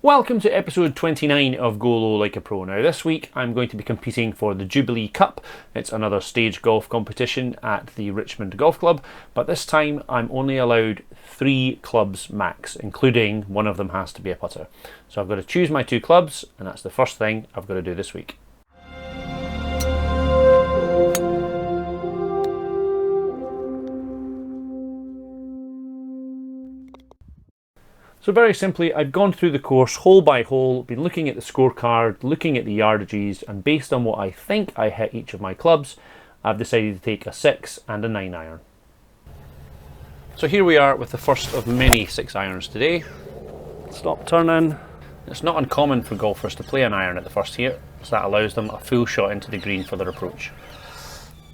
Welcome to episode 29 of Go Low Like a Pro. Now this week I'm going to be competing for the Jubilee Cup. It's another stage golf competition at the Richmond Golf Club, but this time I'm only allowed 3 clubs max, including one of them has to be a putter. So I've got to choose my 2 clubs, and that's the first thing I've got to do this week. So very simply, I've gone through the course hole by hole, been looking at the scorecard, looking at the yardages, and based on what I think I hit each of my clubs, I've decided to take a 6 and a 9 iron. So here we are with the first of many 6 irons today. Stop turning. It's not uncommon for golfers to play an iron at the first here, so that allows them a full shot into the green for their approach.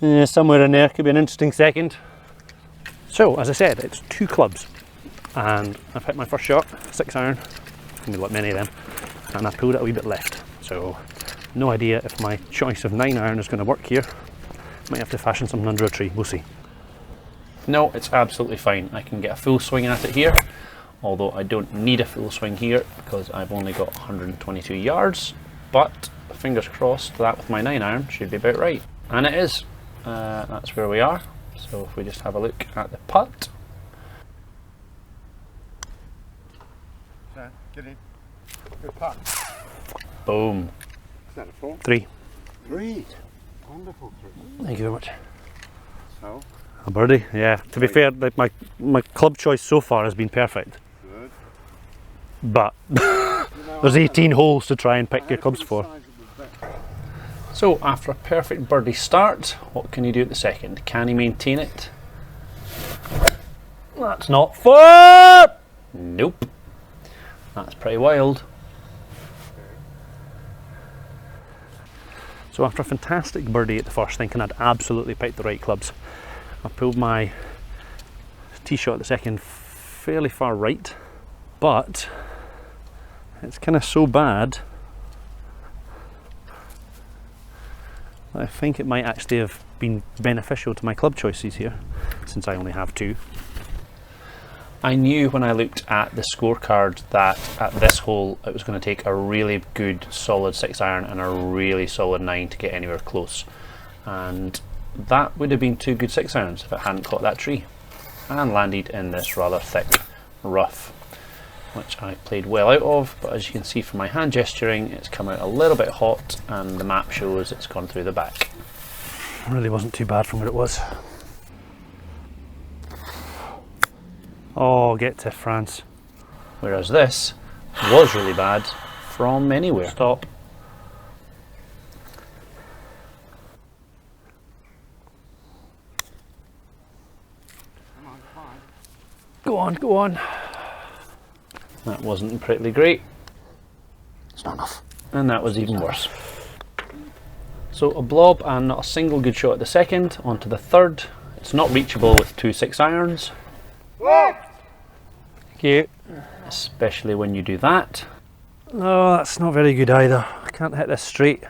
Yeah, somewhere in there could be an interesting second. So as I said, it's 2 clubs. And I've hit my first shot, 6 iron, gonna be like many of them, and I pulled it a wee bit left. So no idea if my choice of 9 iron is going to work here. Might have to fashion something under a tree, we'll see. No, it's absolutely fine. I can get a full swing at it here, although I don't need a full swing here because I've only got 122 yards, but fingers crossed that with my 9 iron should be about right. And it is. That's where we are. So if we just have a look at the putt. Get in. Good putt. Boom. Is that a 4? 3. 3. Wonderful 3. Thank you very much. So? A birdie, yeah. To be fair, like my club choice so far has been perfect. Good. But there's 18 holes to try and pick your clubs for. So after a perfect birdie start, what can he do at the second? Can he maintain it? That's not far! Nope. That's pretty wild. So after a fantastic birdie at the first, thinking I'd absolutely picked the right clubs, I pulled my tee shot at the second fairly far right, but it's kind of so bad that I think it might actually have been beneficial to my club choices here, since I only have 2. I knew when I looked at the scorecard that at this hole it was going to take a really good solid 6 iron and a really solid 9 to get anywhere close, and that would have been 2 good 6 irons if it hadn't caught that tree and landed in this rather thick rough, which I played well out of, but as you can see from my hand gesturing, it's come out a little bit hot and the map shows it's gone through the back. It really wasn't too bad from where it was. Oh, get to France. Whereas this was really bad from anywhere. Stop. Go on, go on. That wasn't particularly great. It's not enough. And that was even worse. So a blob and not a single good shot at the second. On to the third. It's not reachable with 2 6 irons. Thank you. Especially when you do that. No, that's not very good either. I can't hit this straight.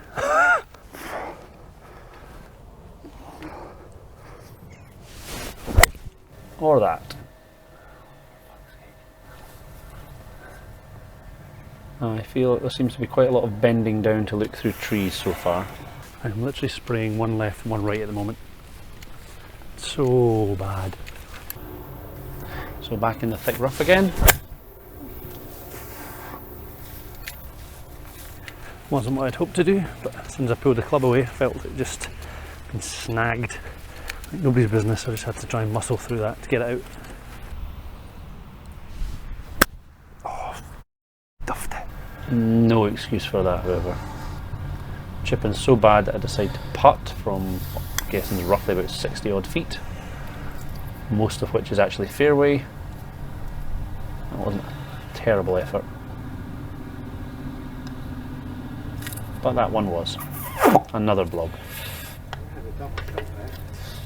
Or that. I feel there seems to be quite a lot of bending down to look through trees so far. I'm literally spraying one left and one right at the moment. So bad. So back in the thick rough again. Wasn't what I'd hoped to do, but as soon as I pulled the club away, I felt it just been snagged. Like nobody's business, I just had to try and muscle through that to get it out. Oh, duffed it. No excuse for that, however. Chipping so bad that I decided to putt from, I'm guessing, roughly about 60 odd feet. Most of which is actually fairway. That wasn't a terrible effort. But that one was. Another blob.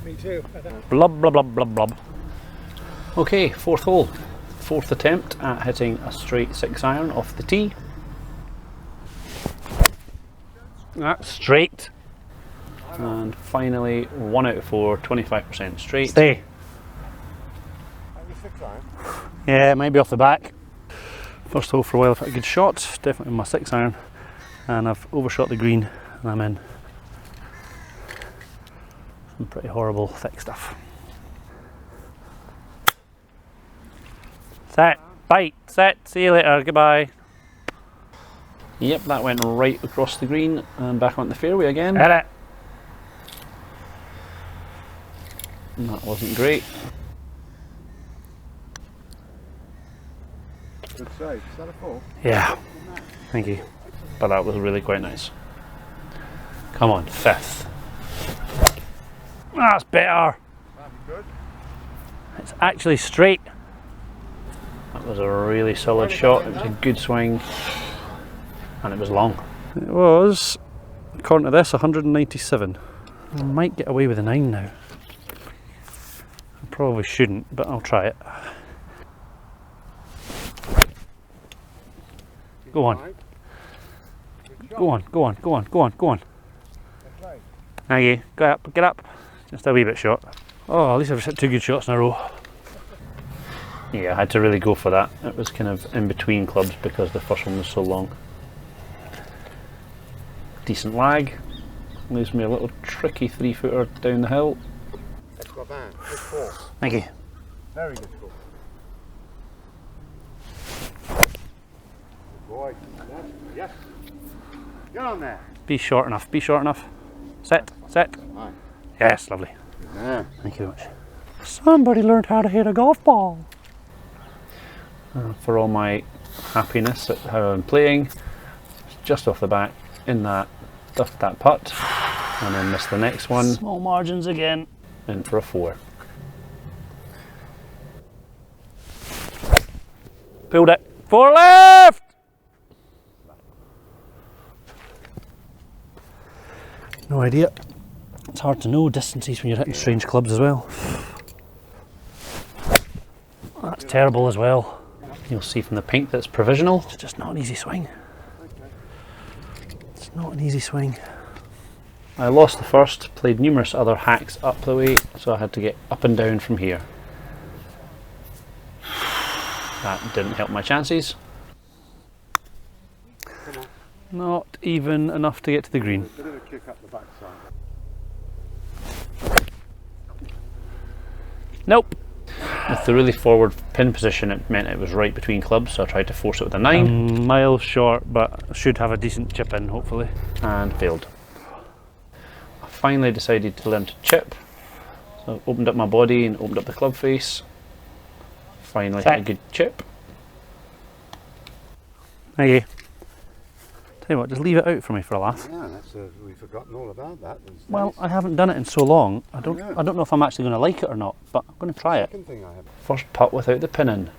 Me too. Blub, blub, blub, blub, blub. Okay, 4th hole. 4th attempt at hitting a straight 6 iron off the tee. That's straight. And finally, 1 out of 4, 25% straight. Stay. Yeah, maybe off the back. First hole for a while, I've had a good shot, definitely my 6-iron, and I've overshot the green and I'm in. Some pretty horrible thick stuff. Set, bite, set, see you later, goodbye. Yep, that went right across the green and back onto the fairway again. Hit it. And that wasn't great. Good save. Is that a 4? Yeah, thank you. But that was really quite nice. Come on, 5th. That's better. That'd be good. It's actually straight. That was a really solid shot. It was a good swing. And it was long. It was, according to this, 197. I might get away with a 9 now. I probably shouldn't, but I'll try it. Go on. Go on, go on, go on, go on, go on. Thank you. Get up. Just a wee bit short. Oh, at least I've hit 2 good shots in a row. Yeah, I had to really go for that. It was kind of in between clubs because the first one was so long. Decent lag. Leaves me a little tricky 3-footer down the hill. That's not bad. Good call. Thank you. Very good call. Good boy. Yes. Get on there. Be short enough. Be short enough. Set. Set. Right. Yes, lovely. Yeah. Thank you very much. Somebody learned how to hit a golf ball. For all my happiness at how I'm playing, just off the back, in that, duffed that putt, and then missed the next one. Small margins again. In for a 4. Pulled it. 4 left! No idea. It's hard to know distances when you're hitting strange clubs as well. That's terrible as well. You'll see from the pink that it's provisional. It's just not an easy swing. It's not an easy swing. I lost the first, played numerous other hacks up the way, so I had to get up and down from here. That didn't help my chances. Not even enough to get to the green. A bit of a kick up the backside. Nope. With the really forward pin position, it meant it was right between clubs, so I tried to force it with a 9. Miles short, but should have a decent chip in, hopefully. And failed. I finally decided to learn to chip. So I opened up my body and opened up the club face. Finally hit a good chip. Thank you. Tell you what, just leave it out for me for a laugh. Yeah, we've forgotten all about that. Well, I haven't done it in so long. I don't know if I'm actually going to like it or not, but I'm going to try it. Second thing I have. First putt without the pin in.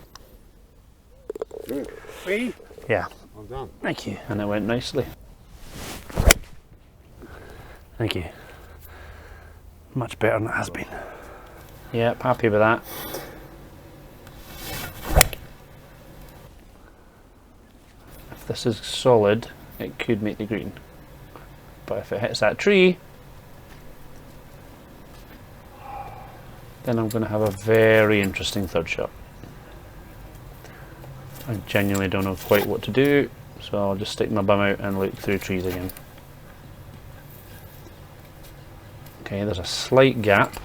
Good. 3? Yeah. Well done. Thank you. And it went nicely. Thank you. Much better than it has been. Yep, happy with that. If this is solid, it could make the green. But if it hits that tree, then I'm going to have a very interesting third shot. I genuinely don't know quite what to do, so I'll just stick my bum out and look through trees again. Okay, there's a slight gap.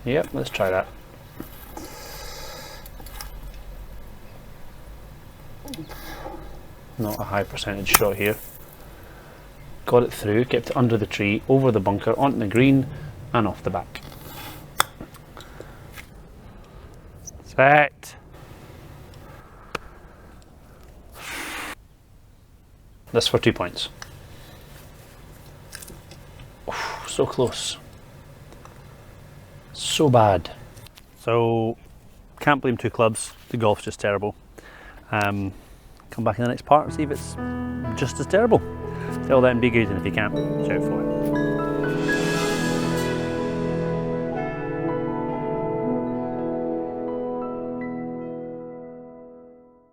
Yep, let's try that. Not a high percentage shot here. Got it through, kept it under the tree, over the bunker, onto the green, and off the back. Set. This for 2 points. So close. So bad. So, can't blame 2 clubs. The golf's just terrible. Come back in the next part and see if it's just as terrible. Till then, be good, and if you can't, shout for it.